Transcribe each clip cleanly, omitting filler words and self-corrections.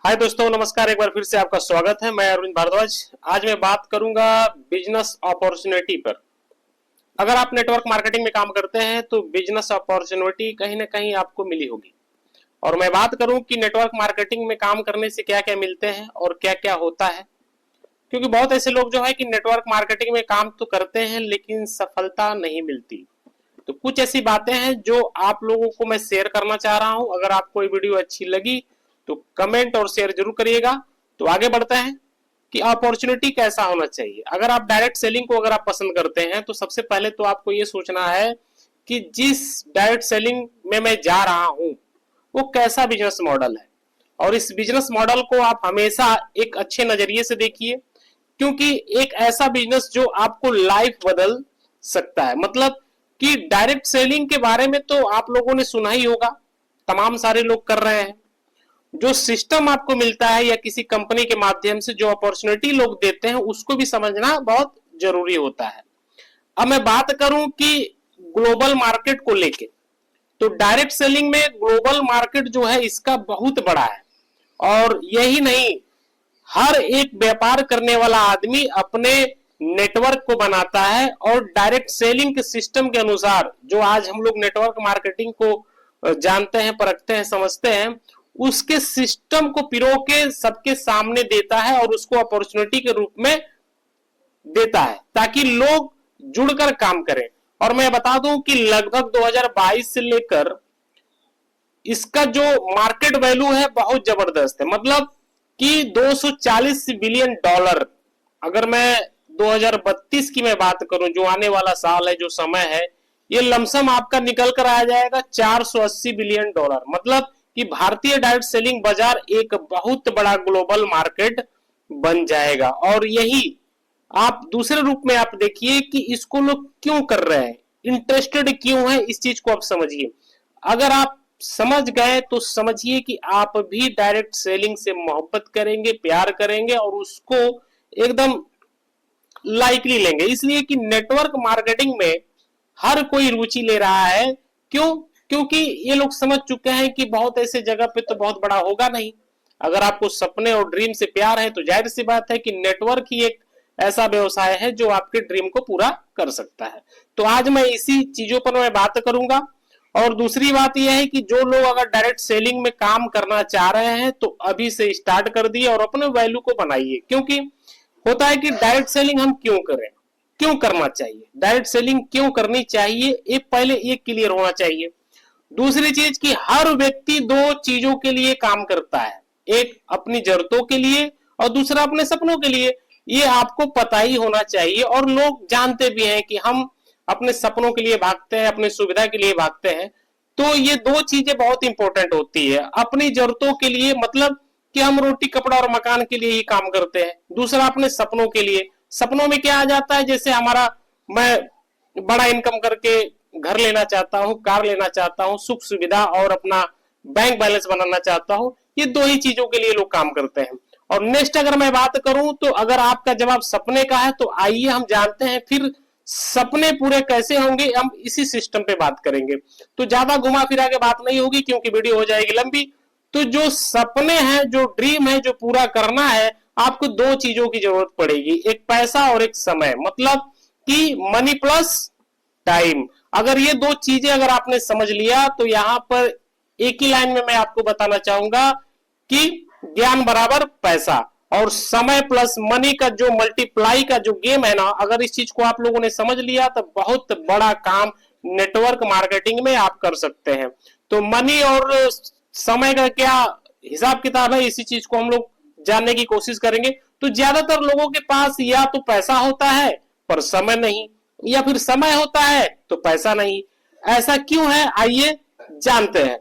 हाय दोस्तों, नमस्कार। एक बार फिर से आपका स्वागत है। मैं अरविंद भारद्वाज। आज मैं बात करूंगा बिजनेस अपॉर्चुनिटी पर। अगर आप नेटवर्क मार्केटिंग में काम करते हैं तो बिजनेस अपॉर्चुनिटी कहीं ना कहीं आपको मिली होगी। और मैं बात करूं कि नेटवर्क मार्केटिंग में काम करने से क्या क्या मिलते हैं और क्या क्या होता है, क्योंकि बहुत ऐसे लोग जो है कि नेटवर्क मार्केटिंग में काम तो करते हैं लेकिन सफलता नहीं मिलती। तो कुछ ऐसी बातें हैं जो आप लोगों को मैं शेयर करना चाह रहा हूं। अगर आपको ये वीडियो अच्छी लगी तो कमेंट और शेयर जरूर करिएगा। तो आगे बढ़ते हैं कि अपॉर्चुनिटी कैसा होना चाहिए। अगर आप डायरेक्ट सेलिंग को अगर आप पसंद करते हैं तो सबसे पहले तो आपको ये सोचना है कि जिस डायरेक्ट सेलिंग में मैं जा रहा हूं वो कैसा बिजनेस मॉडल है। और इस बिजनेस मॉडल को आप हमेशा एक अच्छे नजरिए से देखिए, क्योंकि एक ऐसा बिजनेस जो आपको लाइफ बदल सकता है। मतलब कि डायरेक्ट सेलिंग के बारे में तो आप लोगों ने सुना ही होगा, तमाम सारे लोग कर रहे हैं। जो सिस्टम आपको मिलता है या किसी कंपनी के माध्यम से जो अपॉर्चुनिटी लोग देते हैं उसको भी समझना बहुत जरूरी होता है। अब मैं बात करूं कि ग्लोबल मार्केट को लेके, तो डायरेक्ट सेलिंग में ग्लोबल मार्केट जो है इसका बहुत बड़ा है। और यही नहीं, हर एक व्यापार करने वाला आदमी अपने नेटवर्क को बनाता है और डायरेक्ट सेलिंग के सिस्टम के अनुसार जो आज हम लोग नेटवर्क मार्केटिंग को जानते हैं, परखते हैं, समझते हैं, उसके सिस्टम को पिरो के सबके सामने देता है और उसको अपॉर्चुनिटी के रूप में देता है ताकि लोग जुड़कर काम करें। और मैं बता दूं कि लगभग 2022 से लेकर इसका जो मार्केट वैल्यू है बहुत जबरदस्त है। मतलब कि 240 बिलियन डॉलर। अगर मैं 2032 की मैं बात करूं, जो आने वाला साल है, जो समय है, ये लमसम आपका निकल कर आ जाएगा 480 बिलियन डॉलर। मतलब कि भारतीय डायरेक्ट सेलिंग बाजार एक बहुत बड़ा ग्लोबल मार्केट बन जाएगा। और यही आप दूसरे रूप में आप देखिए कि इसको लोग क्यों कर रहे हैं, इंटरेस्टेड क्यों है, इस चीज को आप समझिए। अगर आप समझ गए तो समझिए कि आप भी डायरेक्ट सेलिंग से मोहब्बत करेंगे, प्यार करेंगे और उसको एकदम लाइकली लेंगे। इसलिए कि नेटवर्क मार्केटिंग में हर कोई रुचि ले रहा है। क्यों? क्योंकि ये लोग समझ चुके हैं कि बहुत ऐसे जगह पे तो बहुत बड़ा होगा नहीं। अगर आपको सपने और ड्रीम से प्यार है तो जाहिर सी बात है कि नेटवर्क ही एक ऐसा व्यवसाय है जो आपके ड्रीम को पूरा कर सकता है। तो आज मैं इसी चीजों पर मैं बात करूंगा। और दूसरी बात यह है कि जो लोग अगर डायरेक्ट सेलिंग में काम करना चाह रहे हैं तो अभी से स्टार्ट कर दिए और अपने वैल्यू को बनाइए। क्योंकि होता है कि डायरेक्ट सेलिंग हम क्यों करें, क्यों करना चाहिए, डायरेक्ट सेलिंग क्यों करनी चाहिए, एक पहले एक क्लियर होना चाहिए। दूसरी चीज कि हर व्यक्ति दो चीजों के लिए काम करता है, एक अपनी जरूरतों के लिए और दूसरा अपने सपनों के लिए। ये आपको पता ही होना चाहिए और लोग जानते भी हैं कि हम अपने सपनों के लिए भागते हैं, अपनी सुविधा के लिए भागते हैं। तो ये दो चीजें बहुत इंपॉर्टेंट होती है। अपनी जरूरतों के लिए मतलब कि हम रोटी कपड़ा और मकान के लिए ही काम करते हैं। दूसरा अपने सपनों के लिए, सपनों में क्या आ जाता है, जैसे हमारा, मैं बड़ा इनकम करके घर लेना चाहता हूं, कार लेना चाहता हूं, सुख सुविधा और अपना बैंक बैलेंस बनाना चाहता हूं। ये दो ही चीजों के लिए लोग काम करते हैं। और नेक्स्ट अगर मैं बात करूं तो अगर आपका जवाब सपने का है तो आइए हम जानते हैं फिर सपने पूरे कैसे होंगे। हम इसी सिस्टम पे बात करेंगे। तो ज्यादा घुमा फिरा के बात नहीं होगी क्योंकि वीडियो हो जाएगी लंबी। तो जो सपने हैं, जो ड्रीम है, जो पूरा करना है, आपको दो चीजों की जरूरत पड़ेगी, एक पैसा और एक समय। मतलब कि मनी प्लस टाइम। अगर ये दो चीजें अगर आपने समझ लिया तो यहां पर एक ही लाइन में मैं आपको बताना चाहूंगा कि ज्ञान बराबर पैसा और समय प्लस मनी का जो मल्टीप्लाई का जो गेम है ना, अगर इस चीज को आप लोगों ने समझ लिया तो बहुत बड़ा काम नेटवर्क मार्केटिंग में आप कर सकते हैं। तो मनी और समय का क्या हिसाब किताब है, इसी चीज को हम लोग जानने की कोशिश करेंगे। तो ज्यादातर लोगों के पास या तो पैसा होता है पर समय नहीं, या फिर समय होता है तो पैसा नहीं। ऐसा क्यों है, आइए जानते हैं।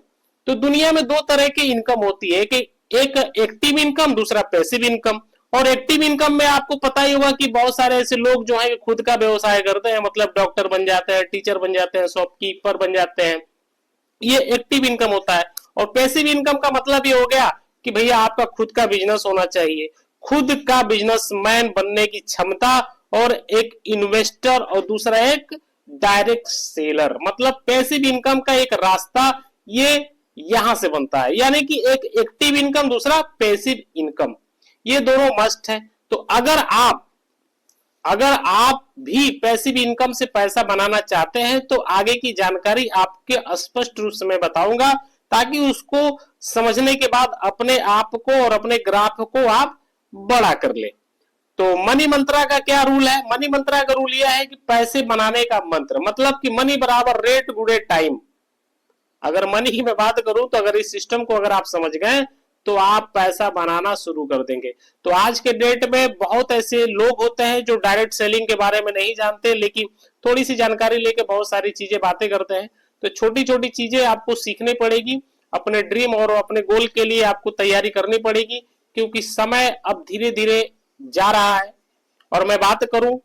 तो दुनिया में दो तरह की इनकम होती है, कि एक एक्टिव इनकम, दूसरा पैसिव इनकम। और एक्टिव इनकम में आपको पता ही होगा कि बहुत सारे ऐसे लोग जो है खुद का व्यवसाय करते हैं, मतलब डॉक्टर बन जाते हैं, टीचर बन जाते हैं, शॉपकीपर बन जाते हैं। ये एक्टिव इनकम होता है। और पैसिव इनकम का मतलब ये हो गया कि भैया आपका खुद का बिजनेस होना चाहिए, खुद का बिजनेसमैन बनने की क्षमता, और एक इन्वेस्टर और दूसरा एक डायरेक्ट सेलर। मतलब पैसिव इनकम का एक रास्ता, ये यहां से बनता है, यानी कि एक एक्टिव इनकम, दूसरा पैसिव इनकम, ये दोनों मस्ट है। तो अगर आप भी पैसिव इनकम से पैसा बनाना चाहते हैं तो आगे की जानकारी आपके स्पष्ट रूप से मैं बताऊंगा, ताकि उसको समझने के बाद अपने आप को और अपने ग्राफ को आप बड़ा कर ले। तो मनी मंत्रा का क्या रूल है? मनी मंत्रा का रूल यह है कि पैसे बनाने का मंत्र, मतलब कि मनी बराबर रेट गुणे टाइम। अगर मनी की मैं बात करूं तो अगर इस सिस्टम को अगर आप समझ गए तो आप पैसा बनाना शुरू कर देंगे। तो आज के डेट में बहुत ऐसे लोग होते हैं जो डायरेक्ट सेलिंग के बारे में नहीं जानते, लेकिन थोड़ी सी जानकारी लेके बहुत सारी चीजें बातें करते हैं। तो छोटी छोटी चीजें आपको सीखनी पड़ेगी, अपने ड्रीम और अपने गोल के लिए आपको तैयारी करनी पड़ेगी, क्योंकि समय अब धीरे धीरे जा रहा है। और मैं बात करूं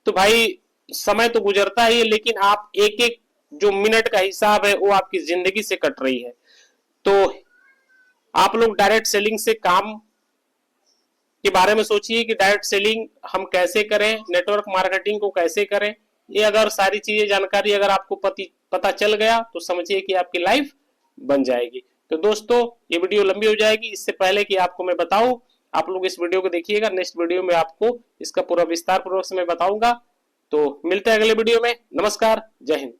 तो भाई समय तो गुजरता ही है, लेकिन आप एक एक जो मिनट का हिसाब है वो आपकी जिंदगी से कट रही है। तो आप लोग डायरेक्ट सेलिंग से काम के बारे में सोचिए कि डायरेक्ट सेलिंग हम कैसे करें, नेटवर्क मार्केटिंग को कैसे करें। ये अगर सारी चीजें जानकारी अगर आपको पता चल गया तो समझिए कि आपकी लाइफ बन जाएगी। तो दोस्तों ये वीडियो लंबी हो जाएगी, इससे पहले कि आपको मैं बताऊं, आप लोग इस वीडियो को देखिएगा। नेक्स्ट वीडियो में आपको इसका पूरा विस्तार पूर्वक से मैं बताऊंगा। तो मिलते हैं अगले वीडियो में। नमस्कार, जय हिंद।